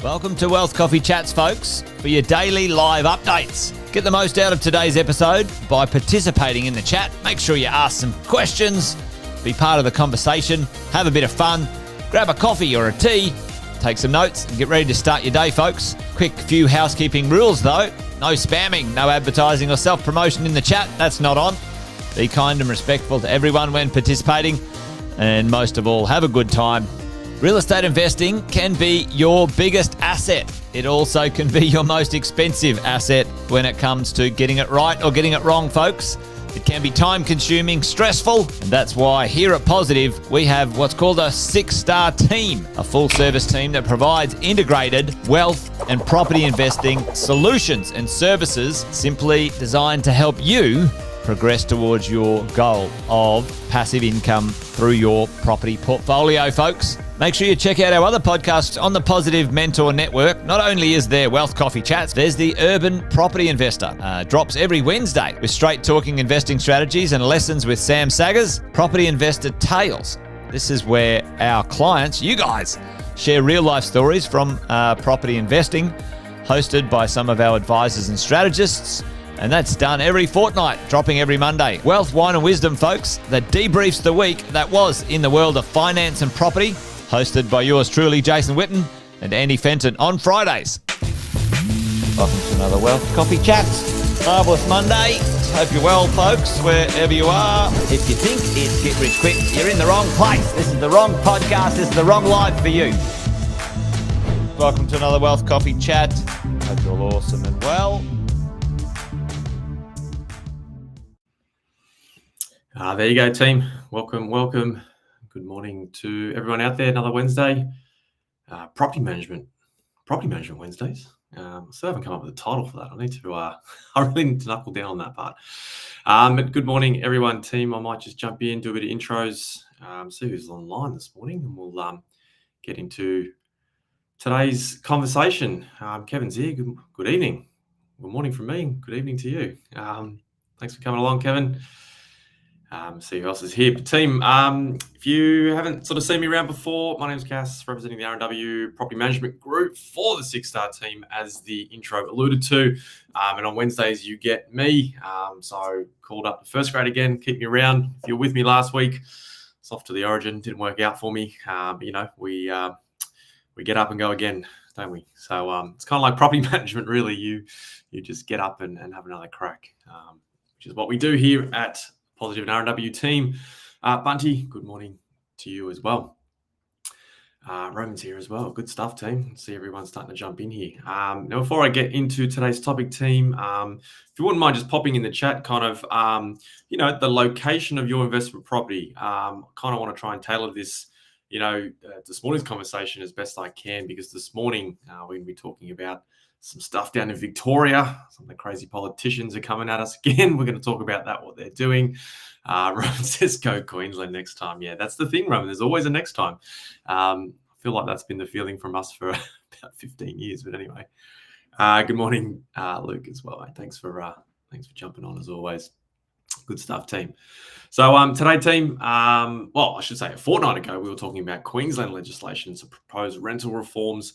Welcome to Wealth Coffee Chats, folks, for your daily live updates. Get the most out of today's episode by participating in the chat. Make sure you ask some questions, be part of the conversation, have a bit of fun, grab a coffee or a tea, take some notes, and get ready to start your day, folks. Quick few housekeeping rules, though. No spamming, no advertising or self-promotion in the chat. That's not on. Be kind and respectful to everyone when participating. And most of all, have a good time. Real estate investing can be your biggest asset. It also can be your most expensive asset when it comes to getting it right or getting it wrong, folks. It can be time-consuming, stressful, and that's why here at Positive, we have what's called a 6-star team, a full-service team that provides integrated wealth and property investing solutions and services simply designed to help you progress towards your goal of passive income through your property portfolio, folks. Make sure you check out our other podcasts on the Positive Mentor Network. Not only is there Wealth Coffee Chats, there's the Urban Property Investor. Drops every Wednesday with straight talking investing strategies and lessons with Sam Saggers. Property Investor Tales. This is where our clients, you guys, share real life stories from property investing, hosted by some of our advisors and strategists. And that's done every fortnight, dropping every Monday. Wealth, Wine and Wisdom, folks, that debriefs the week that was in the world of finance and property, hosted by yours truly, Jason Witten and Andy Fenton on Fridays. Welcome to another Wealth Coffee Chats. Marvellous Monday. Hope you're well, folks, wherever you are. If you think it's Get Rich Quick, you're in the wrong place. This is the wrong podcast. This is the wrong live for you. Welcome to another Wealth Coffee Chat. Hope you're all awesome and well. There you go, team. Welcome. Good morning to everyone out there. Another Wednesday. Property management Wednesdays. Still haven't come up with a title for that. I really need to knuckle down on that part. But good morning, everyone, team. I might just jump in, do a bit of intros, see who's online this morning, and we'll get into today's conversation. Kevin's here. Good evening. Good morning from me. Good evening to you. Thanks for coming along, Kevin. See who else is here. But team, if you haven't sort of seen me around before, my name's Cass, representing the R&W Property Management Group for the 6-star team, as the intro alluded to. And on Wednesdays, you get me. So called up the first grade again, keep me around. If you were with me last week, it's off to the origin, didn't work out for me. But, we get up and go again, don't we? So it's kind of like property management, really. You just get up and have another crack, which is what we do here at Positive and R&W team. Bunty, good morning to you as well. Roman's here as well. Good stuff, team. See everyone starting to jump in here. Now, before I get into today's topic, team, if you wouldn't mind just popping in the chat kind of, the location of your investment property. Kind of want to try and tailor this, this morning's conversation as best I can, because this morning we're going to be talking about some stuff down in Victoria. Some of the crazy politicians are coming at us again. We're going to talk about that, what they're doing. Roman says, go Queensland next time. Yeah, that's the thing, Roman. There's always a next time. I feel like that's been the feeling from us for about 15 years. But anyway, good morning, Luke, as well. Thanks for jumping on, as always. Good stuff, team. So today, team, I should say a fortnight ago, we were talking about Queensland legislation, some proposed rental reforms.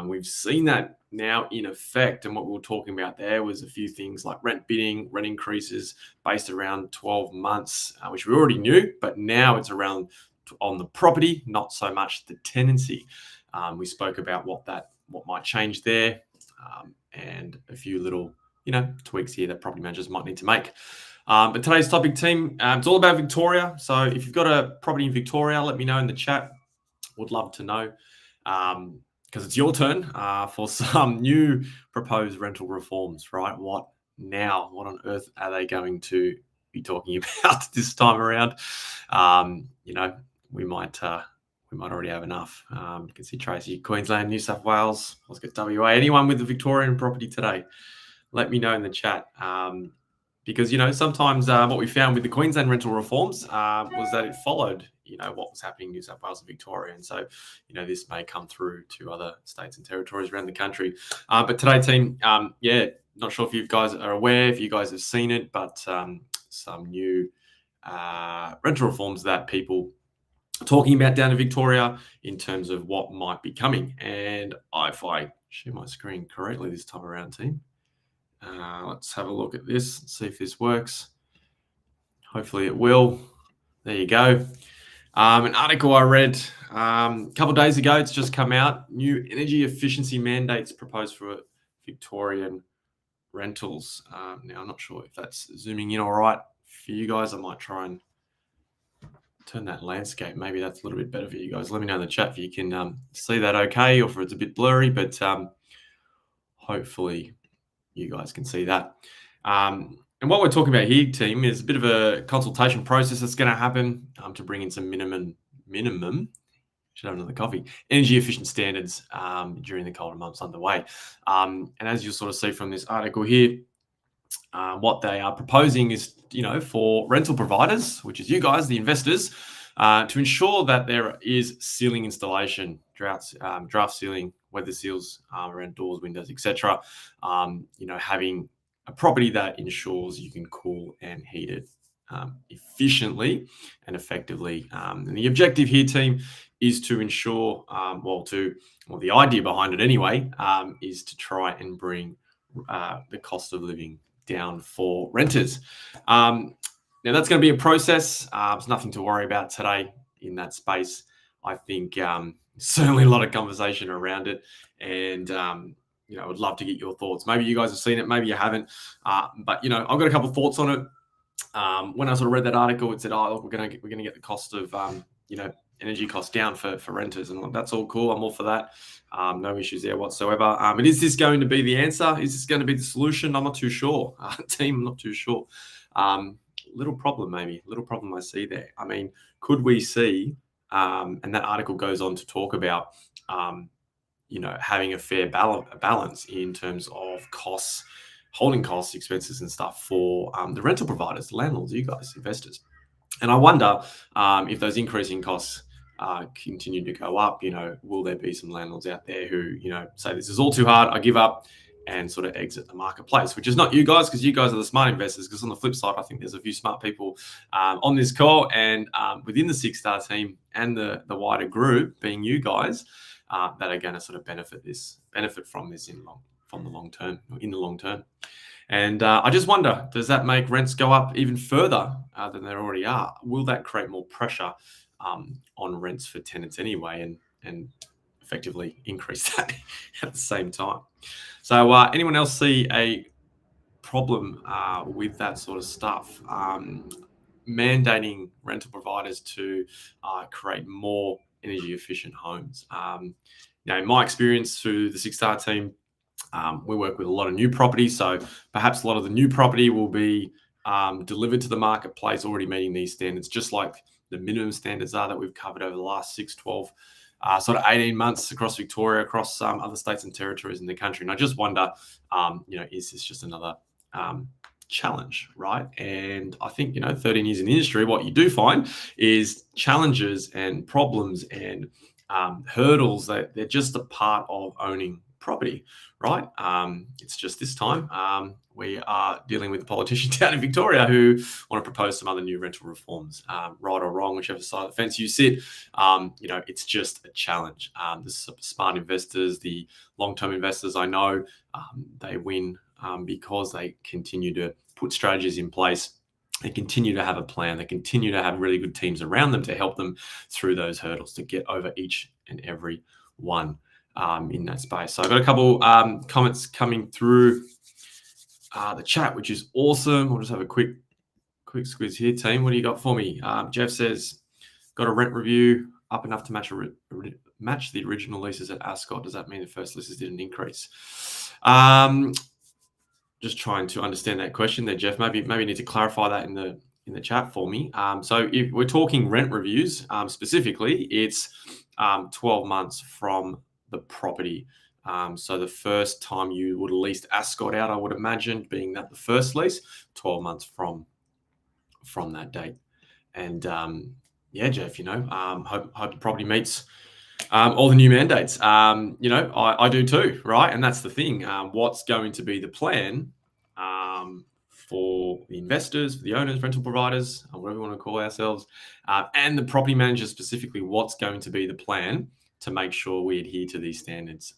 We've seen that now in effect. And what we were talking about there was a few things like rent bidding, rent increases based around 12 months, which we already knew, but now it's around on the property, not so much the tenancy. We spoke about what might change there, and a few little, tweaks here that property managers might need to make. But today's topic, team, it's all about Victoria. So if you've got a property in Victoria, let me know in the chat. Would love to know, because it's your turn for some new proposed rental reforms, right? What now? What on earth are they going to be talking about this time around? We might already have enough. You can see Tracy, Queensland, New South Wales, let's get WA. Anyone with a Victorian property today, let me know in the chat. Because, sometimes what we found with the Queensland rental reforms was that it followed, what was happening in New South Wales and Victoria. And so, this may come through to other states and territories around the country. But today, team, not sure if you guys are aware, if you guys have seen it, but some new rental reforms that people talking about down in Victoria in terms of what might be coming. And if I share my screen correctly this time around, team, let's have a look at this and see if this works. Hopefully it will. There you go. An article I read a couple of days ago, it's just come out. New energy efficiency mandates proposed for Victorian rentals. Now, I'm not sure if that's zooming in all right for you guys. I might try and turn that landscape. Maybe that's a little bit better for you guys. Let me know in the chat if you can see that okay, or if it's a bit blurry, but hopefully you guys can see that. And what we're talking about here, team, is a bit of a consultation process that's going to happen to bring in some minimum, should have another coffee, energy efficient standards during the colder months underway. And as you'll sort of see from this article here, what they are proposing is, for rental providers, which is you guys, the investors, to ensure that there is ceiling installation, draft ceiling, weather seals around doors, windows, etc. Having a property that ensures you can cool and heat it efficiently and effectively. And the objective here, team, is to ensure, the idea behind it anyway, is to try and bring the cost of living down for renters. Now, that's going to be a process. There's nothing to worry about today in that space. I think certainly a lot of conversation around it, and I would love to get your thoughts. Maybe you guys have seen it, maybe you haven't, but I've got a couple of thoughts on it. When I sort of read that article, it said, "Oh, we're going to get the cost of energy costs down for renters," and that's all cool. I'm all for that. No issues there whatsoever. And is this going to be the answer? Is this going to be the solution? I'm not too sure. Team, I'm not too sure. Little problem I see there. I mean, could we see, and that article goes on to talk about, having a fair balance in terms of costs, holding costs, expenses and stuff for the rental providers, the landlords, you guys, investors. And I wonder if those increasing costs continue to go up, will there be some landlords out there who, say this is all too hard, I give up, and sort of exit the marketplace, which is not you guys, because you guys are the smart investors. Because on the flip side, I think there's a few smart people on this call and within the Six Star team and the wider group, being you guys, that are going to sort of benefit from this in the long term. And I just wonder, does that make rents go up even further than they already are? Will that create more pressure on rents for tenants anyway, and effectively increase that at the same time? So anyone else see a problem with that sort of stuff? Mandating rental providers to create more energy efficient homes. In my experience through the Six Star team, we work with a lot of new property, so perhaps a lot of the new property will be delivered to the marketplace already meeting these standards, just like the minimum standards are that we've covered over the last 6, 12, sort of 18 months across Victoria, across other states and territories in the country. And I just wonder, is this just another challenge, right? And I think, 13 years in the industry, what you do find is challenges and problems and hurdles that they're just a part of owning property, right? It's just this time we are dealing with the politicians down in Victoria who want to propose some other new rental reforms, right or wrong, whichever side of the fence you sit. It's just a challenge. The smart investors, the long-term investors, I know they win because they continue to put strategies in place. They continue to have a plan. They continue to have really good teams around them to help them through those hurdles to get over each and every one in that space. So I've got a couple comments coming through the chat, which is awesome. We'll just have a quick squeeze here, team. What do you got for me? Jeff says, got a rent review up enough to match the original leases at Ascot. Does that mean the first leases didn't increase? Just trying to understand that question there, Jeff. Maybe you need to clarify that in the chat for me. So if we're talking rent reviews specifically, it's 12 months from the property. So the first time you would have leased Ascot out, I would imagine, being that the first lease, 12 months from that date. And Jeff, hope the property meets all the new mandates. I do too, right? And that's the thing. What's going to be the plan for the investors, for the owners, rental providers, whatever we want to call ourselves, and the property managers specifically, what's going to be the plan to make sure we adhere to these standards.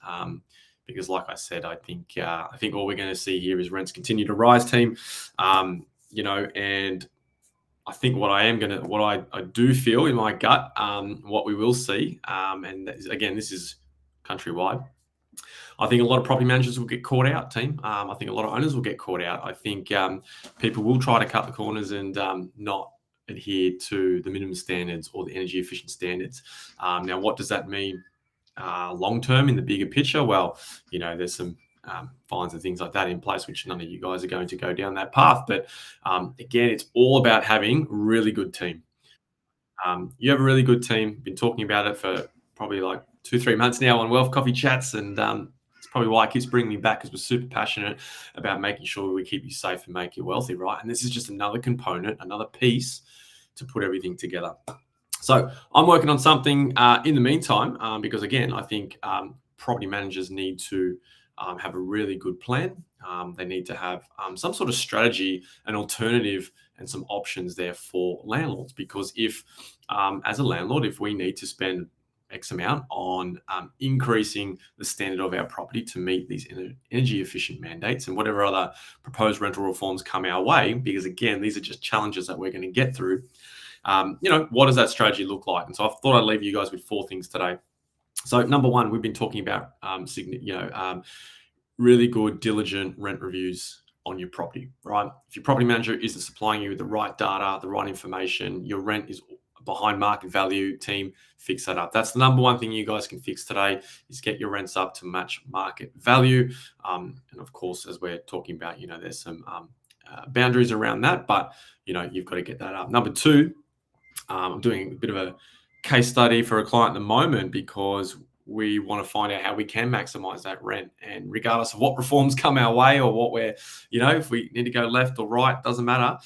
Because like I said, I think all we're going to see here is rents continue to rise, team. And I think what I do feel in my gut, what we will see, and this is countrywide. I think a lot of property managers will get caught out, team. I think a lot of owners will get caught out. I think people will try to cut the corners and not adhere to the minimum standards or the energy efficient standards. Now, what does that mean long term in the bigger picture? Well, there's some fines and things like that in place, which none of you guys are going to go down that path. But again, it's all about having a really good team. You have a really good team. Been talking about it for probably like 2-3 months now on Wealth Coffee Chats, and it's probably why it keeps bringing me back, because we're super passionate about making sure we keep you safe and make you wealthy, right? And this is just another component, another piece to put everything together. So I'm working on something in the meantime, because again, I think property managers need to have a really good plan. They need to have some sort of strategy, an alternative, and some options there for landlords. Because if, as a landlord, if we need to spend X amount on increasing the standard of our property to meet these energy efficient mandates and whatever other proposed rental reforms come our way, because again, these are just challenges that we're going to get through. What does that strategy look like? And so I thought I'd leave you guys with 4 things today. So number 1, we've been talking about really good, diligent rent reviews on your property, right? If your property manager isn't supplying you with the right data, the right information, your rent is behind market value, team, fix that up. That's the number 1 thing you guys can fix today, is get your rents up to match market value. And of course, as we're talking about, there's some boundaries around that, but you've got to get that up. Number 2, I'm doing a bit of a case study for a client at the moment, because we want to find out how we can maximize that rent. And regardless of what reforms come our way, or what we're, if we need to go left or right, doesn't matter.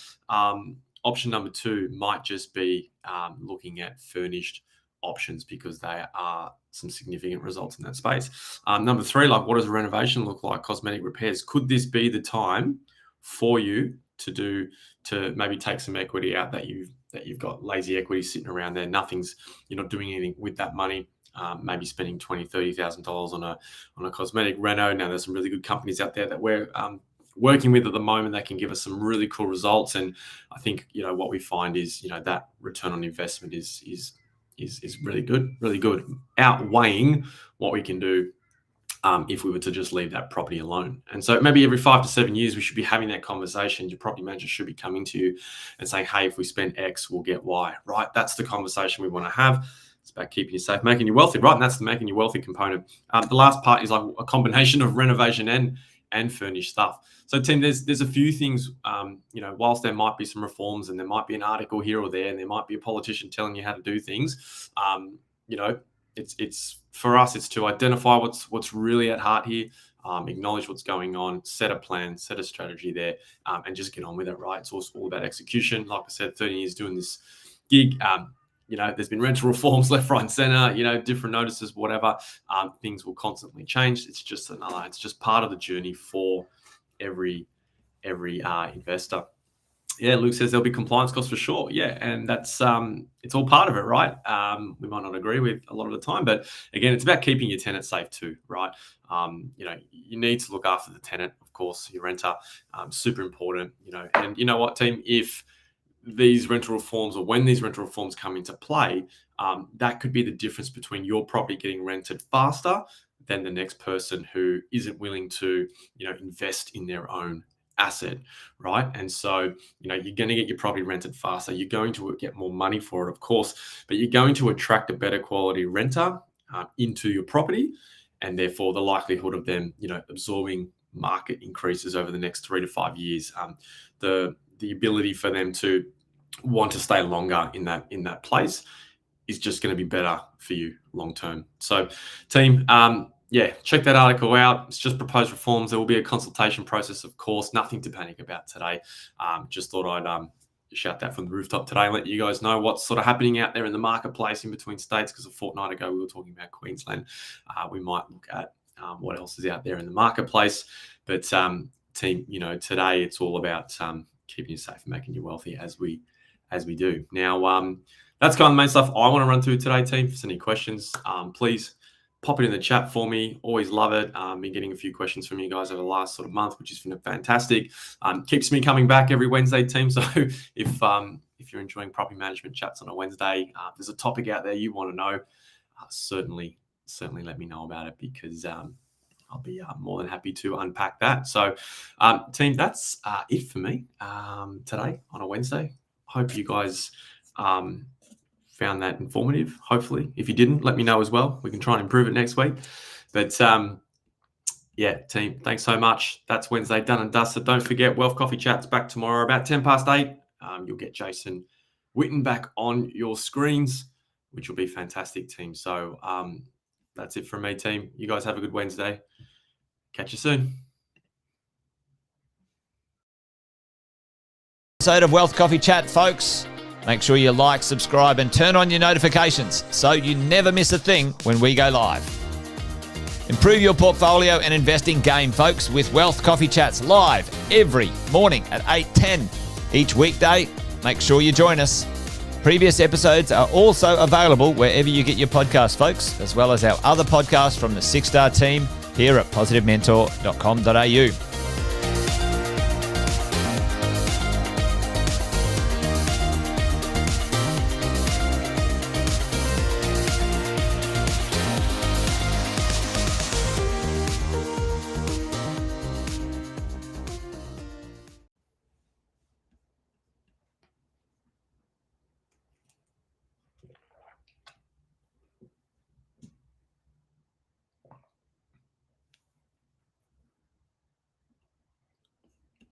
Option number 2 might just be looking at furnished options, because there are some significant results in that space. Number 3, like, what does a renovation look like? Cosmetic repairs. Could this be the time for you to maybe take some equity out that you've got lazy equity sitting around there? You're not doing anything with that money. Maybe spending $20,000-$30,000 on a cosmetic reno. Now, there's some really good companies out there that we're working with at the moment that can give us some really cool results. And I think what we find is that return on investment is really good, outweighing what we can do if we were to just leave that property alone. And so maybe every 5 to 7 years, we should be having that conversation. Your property manager should be coming to you and saying, hey, if we spend X, we'll get Y, right? That's the conversation we want to have. It's about keeping you safe, making you wealthy, right? And that's the making you wealthy component. The last part is like a combination of renovation and furnished stuff. So, team, there's a few things, whilst there might be some reforms and there might be an article here or there, and there might be a politician telling you how to do things, it's for us, it's to identify what's really at heart here, acknowledge what's going on, set a plan, set a strategy there, and just get on with it, right? It's also all about execution. Like I said, 30 years doing this gig. There's been rental reforms left, right, and center, different notices, whatever. Things will constantly change. It's just part of the journey for every investor. Yeah, Luke says there'll be compliance costs for sure. Yeah, and that's it's all part of it, right? We might not agree with a lot of the time, but again, it's about keeping your tenant safe too, right? You need to look after the tenant, of course, your renter, super important, and you know what, team, if these rental reforms, or when these rental reforms come into play, that could be the difference between your property getting rented faster than the next person who isn't willing to, invest in their own asset, right? And so, you're going to get your property rented faster. You're going to get more money for it, of course, but you're going to attract a better quality renter into your property, and therefore the likelihood of them, absorbing market increases over the next 3 to 5 years, the ability for them to want to stay longer in that place is just going to be better for you long term. So, team, check that article out. It's just proposed reforms. There will be a consultation process, of course. Nothing to panic about today. Just thought I'd shout that from the rooftop today and let you guys know what's sort of happening out there in the marketplace in between states, because a fortnight ago we were talking about Queensland. We might look at what else is out there in the marketplace. But team, today it's all about keeping you safe and making you wealthy as we do. Now, that's kind of the main stuff I want to run through today, team. If there's any questions, please pop it in the chat for me. Always love it. Been getting a few questions from you guys over the last sort of month, which has been fantastic. Keeps me coming back every Wednesday, team. So if you're enjoying property management chats on a Wednesday, if there's a topic out there you want to know, certainly let me know about it, because I'll be more than happy to unpack that. So, team, that's it for me today on a Wednesday. Hope you guys found that informative. Hopefully, if you didn't, let me know as well. We can try and improve it next week. But yeah, team, thanks so much. That's Wednesday done and dusted. Don't forget, Wealth Coffee Chat's back tomorrow about 8:10. You'll get Jason Witten back on your screens, which will be fantastic, team. So that's it from me, team. You guys have a good Wednesday. Catch you soon. Episode of Wealth Coffee Chat, folks. Make sure you like, subscribe, and turn on your notifications so you never miss a thing when we go live. Improve your portfolio and investing game, folks, with Wealth Coffee Chats live every morning at 8:10 each weekday. Make sure you join us. Previous episodes are also available wherever you get your podcasts, folks, as well as our other podcasts from the 6-Star team here at positivementor.com.au.